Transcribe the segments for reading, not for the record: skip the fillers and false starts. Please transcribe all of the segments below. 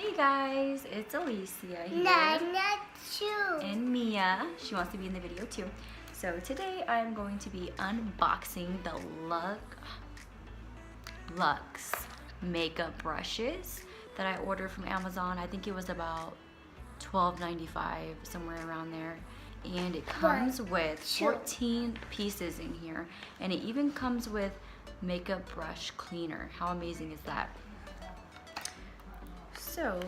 Hey guys, it's Alicia here. No, not you. And Mia. She wants to be in the video too. So today I'm going to be unboxing the Luxe makeup brushes that I ordered from Amazon. I think it was about $12.95, somewhere around there. And it comes with 14 pieces in here. And it even comes with makeup brush cleaner. How amazing is that? So,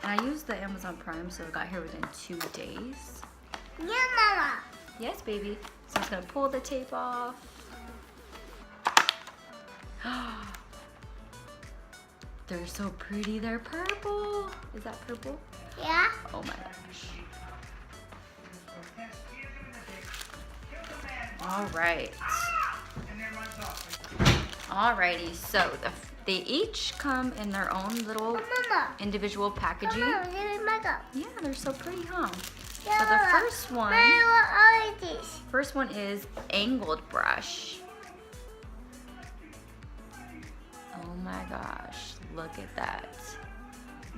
and I used the Amazon Prime, so it got here within 2 days. Yeah, Mama. Yes, baby. So I'm just gonna pull the tape off. They're so pretty. They're purple. Is that purple? Yeah. Oh my gosh. All right. Alrighty, so they each come in their own little individual packaging. Mama, Yeah, they're so pretty, huh? yeah, So the first one, what are these? first one is angled brush. Oh my gosh, look at that.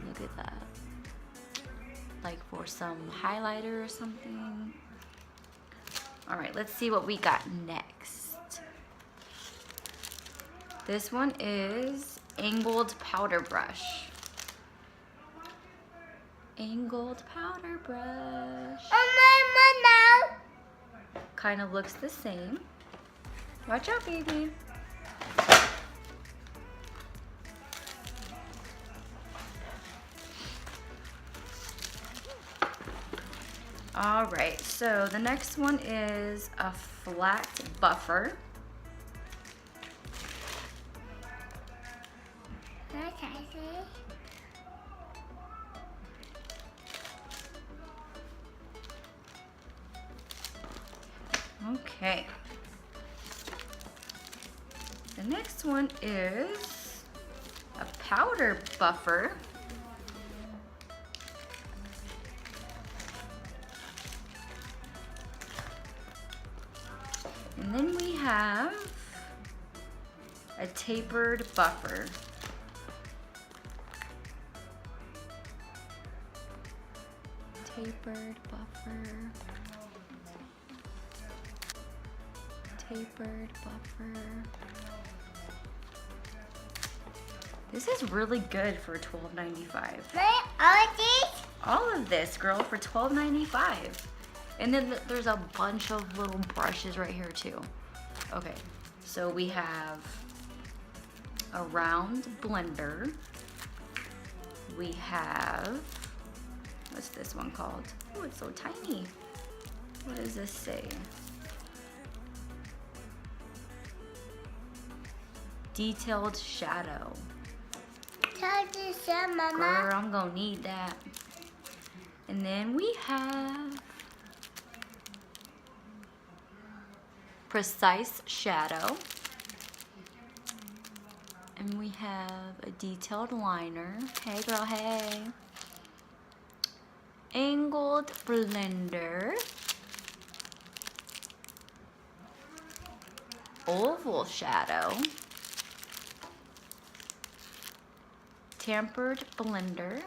Look at that. Like for some highlighter or something. All right, let's see what we got next. This one is angled powder brush. Angled powder brush. Mama, Kind of looks the same. Watch out, baby. All right, so the next one is a flat buffer. Okay. The next one is a powder buffer. And then we have a tapered buffer. Tapered buffer. Tapered buffer. This is really good for $12.95. All of this, girl, for $12.95. And then there's a bunch of little brushes right here too. Okay, so we have a round blender. We have, what's this one called? Oh, it's so tiny. What does this say? Detailed shadow. Girl, I'm gonna need that. And then we have precise shadow. And we have a detailed liner. Hey girl, hey. Angled blender. Oval shadow. Tempered blender.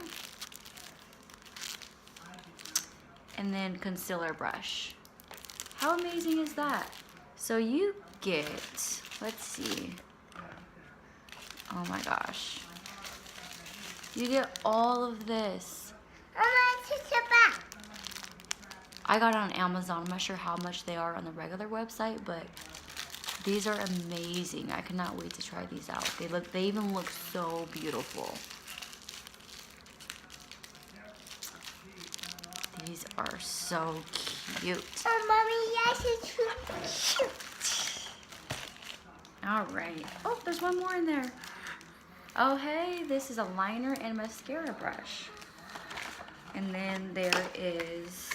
And then concealer brush. How amazing is that? So you get, let's see. Oh my gosh. You get all of this. I got it on Amazon. I'm not sure how much they are on the regular website, but these are amazing. I cannot wait to try these out. They even look so beautiful. These are so cute. Oh, Mommy, yes, it's cute. All right. Oh, there's one more in there. Oh, hey, this is a liner and mascara brush. And then there is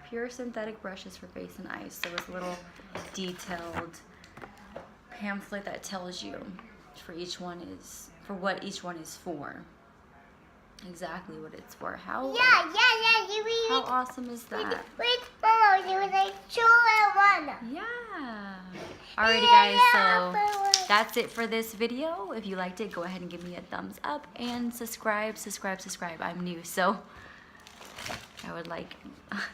pure synthetic brushes for face and eyes. So it's a little detailed pamphlet that tells you for what each one is for. exactly what it's for. How awesome is that? Wait, Mama, you were like 2 and 1. Mama. Yeah. Alrighty guys, so that's it for this video. If you liked it, go ahead and give me a thumbs up and subscribe. I'm new, so I would like,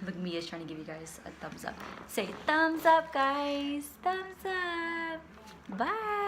look, Mia's trying to give you guys a thumbs up. Say thumbs up, guys. Thumbs up. Bye.